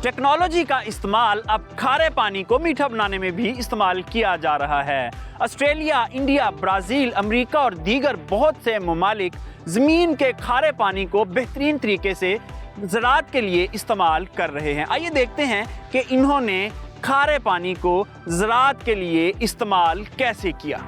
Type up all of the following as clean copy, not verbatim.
Technology का इस्तेमाल अब खारे पानी को मीठा बनाने में भी इस्तेमाल किया जा रहा है। ऑस्ट्रेलिया, इंडिया, ब्राज़ील, अमेरिका और दीगर बहुत से ममालिक ज़मीन के खारे पानी को बेहतरीन तरीके से ज़राअत के लिए इस्तेमाल कर रहे हैं। आइए देखते हैं कि इन्होंने खारे पानी को ज़राअत के लिए इस्तेमाल कैसे किया।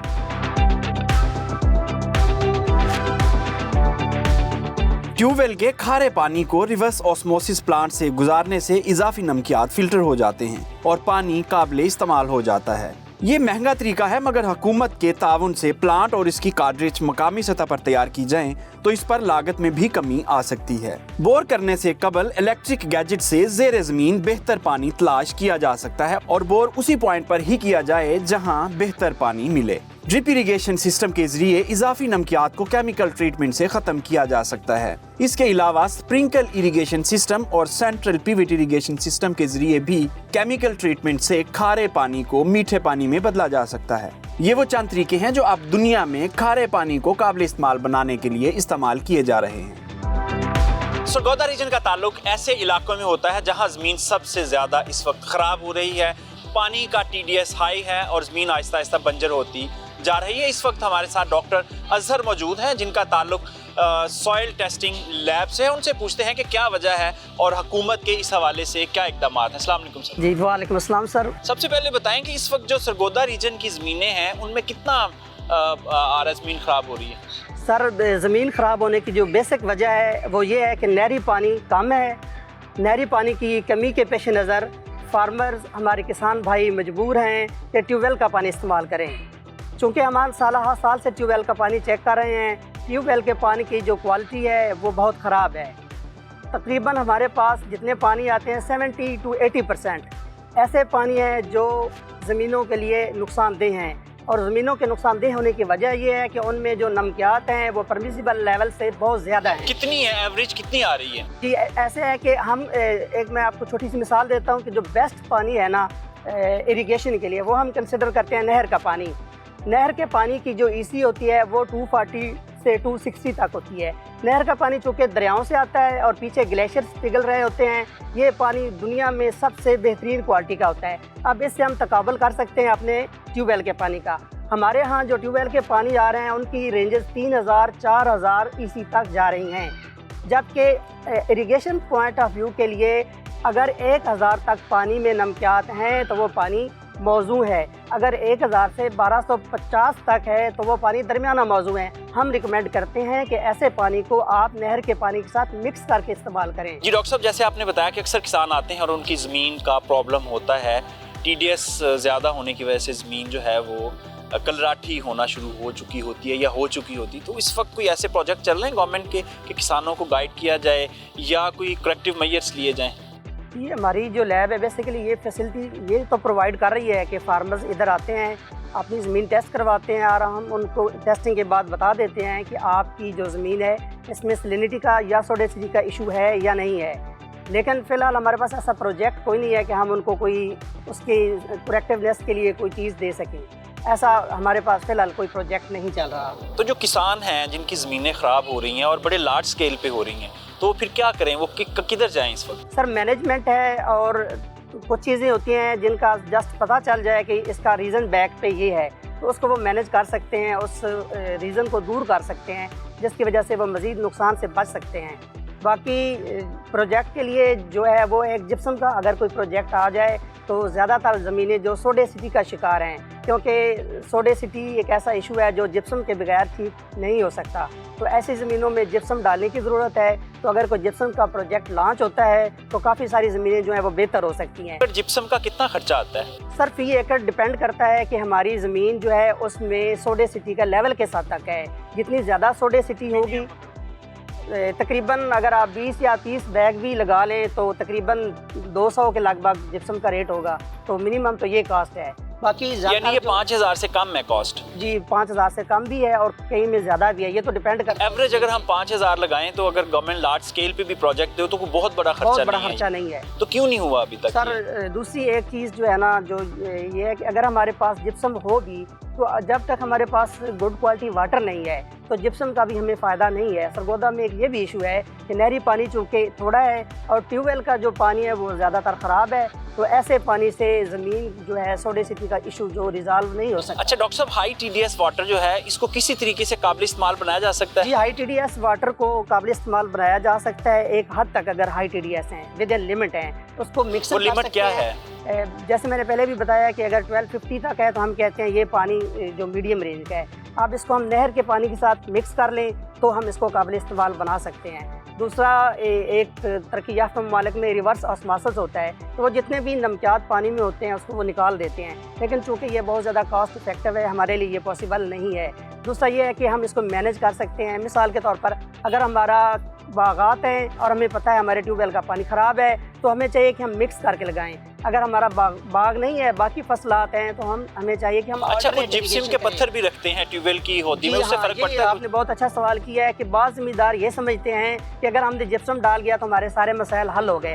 ट्यूबवेल के खारे पानी को रिवर्स ऑस्मोसिस प्लांट से गुजारने से इजाफी नमकियात फिल्टर हो जाते हैं और पानी काबिल इस्तेमाल हो जाता है। ये महंगा तरीका है, मगर हुकूमत के ताउन से प्लांट और इसकी कार्ट्रिज मकामी सतह पर तैयार की जाएं तो इस पर लागत में भी कमी आ सकती है। बोर करने से कबल इलेक्ट्रिक गैजेट से ज़ेरे ज़मीन बेहतर पानी तलाश किया जा सकता है और बोर उसी पॉइंट पर ही किया जाए जहां बेहतर पानी मिले। ड्रिप इरिगेशन सिस्टम के जरिए इजाफी नमकियात को केमिकल ट्रीटमेंट से खत्म किया जा सकता है। इसके अलावा स्प्रिंकल इरिगेशन सिस्टम और सेंट्रल पिवट इरिगेशन सिस्टम के जरिए भी केमिकल ट्रीटमेंट से खारे पानी को मीठे पानी में बदला जा सकता है। ये वो चंद तरीके हैं जो अब दुनिया में खारे पानी को काबिल इस्तेमाल बनाने के लिए इस्तेमाल किए जा रहे हैं। सरगोदा रीजन का ताल्लुक ऐसे इलाकों में होता है जहां ज़मीन सबसे ज़्यादा इस वक्त ख़राब हो रही है, पानी का TDS हाई है और ज़मीन आहिस्ता आहिस्ता बंजर होती जा रही है। इस वक्त हमारे साथ डॉक्टर अजहर मौजूद हैं जिनका ताल्लुक सॉइल टेस्टिंग लैब से है। उनसे पूछते हैं कि क्या वजह है और हुकूमत के इस हवाले से क्या इकदाम हैं। अस्सलाम वालेकुम सर। जी वालेकुम अस्सलाम सर। सबसे पहले बताएं कि इस वक्त जो सरगोदा रीजन की ज़मीनें हैं उनमें कितना आ रहा ज़मीन ख़राब हो रही है? सर, ज़मीन ख़राब होने की जो बेसिक वजह है वो ये है कि नहरी पानी कम है। नहरी पानी की कमी के पेश नज़र फार्मर्स, हमारे किसान भाई मजबूर हैं कि ट्यूबवेल का पानी इस्तेमाल करें। चूँकि हम साल से ट्यूबवेल का पानी चेक कर रहे हैं, ट्यूबवेल के पानी की जो क्वालिटी है वो बहुत ख़राब है। तकरीबन हमारे पास जितने पानी आते हैं 70 to 80% ऐसे पानी है जो ज़मीनों के लिए नुकसानदेह हैं। और ज़मीनों के नुकसानदेह होने की वजह ये है कि उनमें जो नमकियात हैं वो परमिसिबल लेवल से बहुत ज़्यादा हैं। कितनी है एवरेज, कितनी आ रही है? जी, ऐसे है कि मैं आपको छोटी सी मिसाल देता हूँ कि जो बेस्ट पानी है ना इरिगेशन के लिए, वो हम कंसिडर करते हैं नहर का पानी। नहर के पानी की जो EC होती है वो 240 से 260 तक होती है। नहर का पानी चूँकि दरियाओं से आता है और पीछे ग्लेशियर्स पिघल रहे होते हैं, ये पानी दुनिया में सबसे बेहतरीन क्वालिटी का होता है। अब इससे हम तकाबल कर सकते हैं अपने ट्यूबवेल के पानी का। हमारे यहाँ जो ट्यूबवेल के पानी आ रहे हैं उनकी रेंजेस 3000 4000 EC तक जा रही हैं, जबकि इरिगेशन पॉइंट ऑफ व्यू के लिए अगर 1000 तक पानी में नमकियात हैं तो वो पानी मौजू है। अगर 1000 से 1250 तक है तो वो पानी दरमियाना मौजू है। हम रिकमेंड करते हैं कि ऐसे पानी को आप नहर के पानी के साथ मिक्स करके इस्तेमाल करें। जी डॉक्टर साहब, जैसे आपने बताया कि अक्सर किसान आते हैं और उनकी ज़मीन का प्रॉब्लम होता है, TDS ज़्यादा होने की वजह से ज़मीन जो है वो कलराठी होना शुरू हो चुकी होती है या हो चुकी होती। तो इस वक्त कोई ऐसे प्रोजेक्ट चल रहे हैं गवर्नमेंट के कि किसानों को गाइड किया जाए या कोई करेक्टिव मेजर्स लिए जाएँ? ये हमारी जो लैब है बेसिकली ये फैसिलिटी ये तो प्रोवाइड कर रही है कि फार्मर्स इधर आते हैं, अपनी ज़मीन टेस्ट करवाते हैं और हम उनको टेस्टिंग के बाद बता देते हैं कि आपकी जो ज़मीन है इसमें सैलिनिटी का या सोडेसिटी का इशू है या नहीं है। लेकिन फ़िलहाल हमारे पास ऐसा प्रोजेक्ट कोई नहीं है कि हम उनको कोई उसकी करेक्टिवनेस के लिए कोई चीज़ दे सकें। ऐसा हमारे पास फ़िलहाल कोई प्रोजेक्ट नहीं चल रहा। तो जो किसान हैं जिनकी ज़मीनें ख़राब हो रही हैं और बड़े लार्ज स्केल पे हो रही हैं, तो फिर क्या करें? वो किधर जाएं इस वक्त? सर, मैनेजमेंट है और कुछ चीज़ें होती हैं जिनका जस्ट पता चल जाए कि इसका रीज़न बैक पे ये है तो उसको वो मैनेज कर सकते हैं, उस रीज़न को दूर कर सकते हैं जिसकी वजह से वो मज़ीद नुकसान से बच सकते हैं। बाकी प्रोजेक्ट के लिए जो है वो एक जिप्सम का अगर कोई प्रोजेक्ट आ जाए तो ज़्यादातर ज़मीनें जो सोडेसिटी का शिकार हैं, क्योंकि सोडेसिटी एक ऐसा इशू है जो जिप्सम के बगैर ठीक नहीं हो सकता। तो ऐसी ज़मीनों में जिप्सम डालने की ज़रूरत है। तो अगर कोई जिप्सम का प्रोजेक्ट लॉन्च होता है तो काफ़ी सारी ज़मीनें जो हैं वो बेहतर हो सकती हैं। जिप्सम का कितना खर्चा आता है? सर, फी एकड़ डिपेंड करता है कि हमारी ज़मीन जो है उसमें सोडेसिटी का लेवल के साथ तक है। जितनी ज़्यादा सोडेसिटी होगी तकरीबन अगर आप 20 या 30 बैग भी लगा लें तो तकरीबन 200 के लगभग जिप्सम का रेट होगा। तो मिनिमम तो ये कास्ट है। باقی یعنی یہ 5000 سے کم ہے کاسٹ؟ جی 5000 سے کم بھی ہے اور کہیں میں زیادہ بھی ہے، یہ تو ڈیپینڈ کرتا ہے۔ ایوریج اگر ہم 5000 لگائیں تو اگر گورنمنٹ لارج اسکیل پہ بھی پروجیکٹ دے تو کوئی بہت بڑا خرچہ نہیں ہے، تو کیوں نہیں ہوا ابھی تک؟ سر دوسری ایک چیز جو ہے نا، جو یہ ہے کہ اگر ہمارے پاس جپسم ہو بھی تو جب تک ہمارے پاس گڈ کوالٹی واٹر نہیں ہے تو جپسم کا بھی ہمیں فائدہ نہیں ہے۔ سرگودا میں ایک یہ بھی ایشو ہے کہ نہری پانی چونکہ تھوڑا ہے اور ٹیوب ویل کا جو پانی ہے وہ زیادہ تر خراب ہے، تو ایسے پانی سے زمین جو ہے سوڈیسٹی کا ایشو جو ریزالو نہیں ہو سکتا۔ اچھا ڈاکٹر صاحب، high T D S water جو ہے اس کو کسی طریقے سے قابل استعمال بنایا جا سکتا ہے؟ جی high T D S water کو قابل استعمال بنایا جا سکتا ہے ایک حد تک، اگر ہائی ٹی ڈی ایس ہیں ود ان لمٹ ہیں اس کو مکس کر سکتے ہیں۔ لمٹ کیا ہے؟ جیسے میں نے پہلے بھی بتایا کہ اگر 1250 تک ہے تو ہم کہتے ہیں یہ پانی جو میڈیم رینج کا ہے، اب اس کو ہم نہر کے پانی کے ساتھ مکس کر لیں تو ہم اس کو قابل استعمال بنا سکتے ہیں۔ دوسرا ایک ترقی یافتہ ممالک میں ریورس آسماسس ہوتا ہے، تو وہ جتنے بھی نمکیات پانی میں ہوتے ہیں اس کو وہ نکال دیتے ہیں، لیکن چونکہ یہ بہت زیادہ کاسٹ افیکٹو ہے ہمارے لیے یہ پاسبل نہیں ہے۔ دوسرا یہ ہے کہ ہم اس کو مینیج کر سکتے ہیں۔ مثال کے طور پر اگر ہمارا باغات ہیں اور ہمیں پتہ ہے ہمارے ٹیوب ویل کا پانی خراب ہے تو ہمیں چاہیے کہ ہم مکس کر کے لگائیں۔ اگر ہمارا باغ نہیں ہے، باقی فصلات ہیں، تو ہمیں چاہیے کہ ہم اچھا کچھ جپسم کے پتھر بھی رکھتے ہیں ٹیوب ویل کی ہوتی ہے، اس سے فرق پڑتا ہے؟ آپ نے بہت اچھا سوال کیا ہے کہ بعض زمیندار یہ سمجھتے ہیں کہ اگر ہم نے جپسم ڈال گیا تو ہمارے سارے مسائل حل ہو گئے۔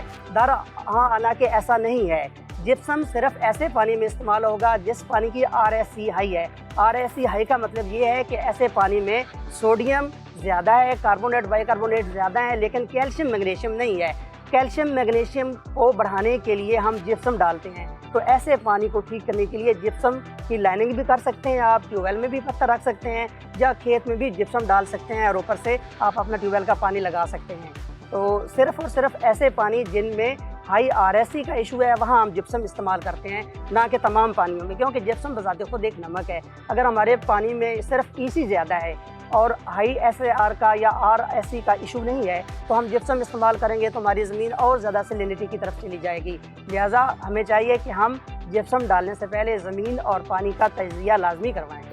حالانکہ ایسا نہیں ہے۔ جپسم صرف ایسے پانی میں استعمال ہوگا جس پانی کی آر ایس سی ہائی ہے۔ آر ایس سی ہائی کا مطلب یہ ہے کہ ایسے پانی میں سوڈیم زیادہ ہے، کاربونیٹ بائی کاربونیٹ زیادہ ہے، لیکن کیلشیم میگنیشیم نہیں ہے۔ کیلشیم میگنیشیم کو بڑھانے کے لیے ہم جپسم ڈالتے ہیں، تو ایسے پانی کو ٹھیک کرنے کے لیے جپسم کی لائننگ بھی کر سکتے ہیں آپ، ٹیوب ویل میں بھی پتھر رکھ سکتے ہیں یا کھیت میں بھی جپسم ڈال سکتے ہیں اور اوپر سے آپ اپنا ٹیوب ویل کا پانی لگا سکتے ہیں۔ تو صرف اور صرف ایسے پانی جن میں ہائی آر ایس سی کا ایشو ہے وہاں ہم جپسم استعمال کرتے ہیں، نہ کہ تمام پانیوں میں، کیونکہ جپسم بذات خود ایک نمک ہے۔ اگر ہمارے پانی میں صرف ای سی زیادہ ہے اور ہائی ایس اے آر کا یا آر ایس سی کا ایشو نہیں ہے تو ہم جپسم استعمال کریں گے تو ہماری زمین اور زیادہ سیلینٹی کی طرف چلی جائے گی۔ لہٰذا ہمیں چاہیے کہ ہم جپسم ڈالنے سے پہلے زمین اور پانی کا تجزیہ لازمی کروائیں۔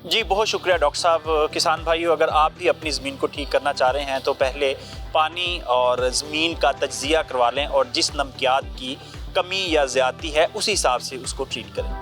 جی بہت شکریہ ڈاکٹر صاحب۔ کسان بھائیو، اگر آپ بھی اپنی زمین کو ٹھیک کرنا چاہ رہے ہیں تو پہلے پانی اور زمین کا تجزیہ کروا لیں اور جس نمکیات کی کمی یا زیادتی ہے اسی حساب سے اس کو ٹریٹ کریں۔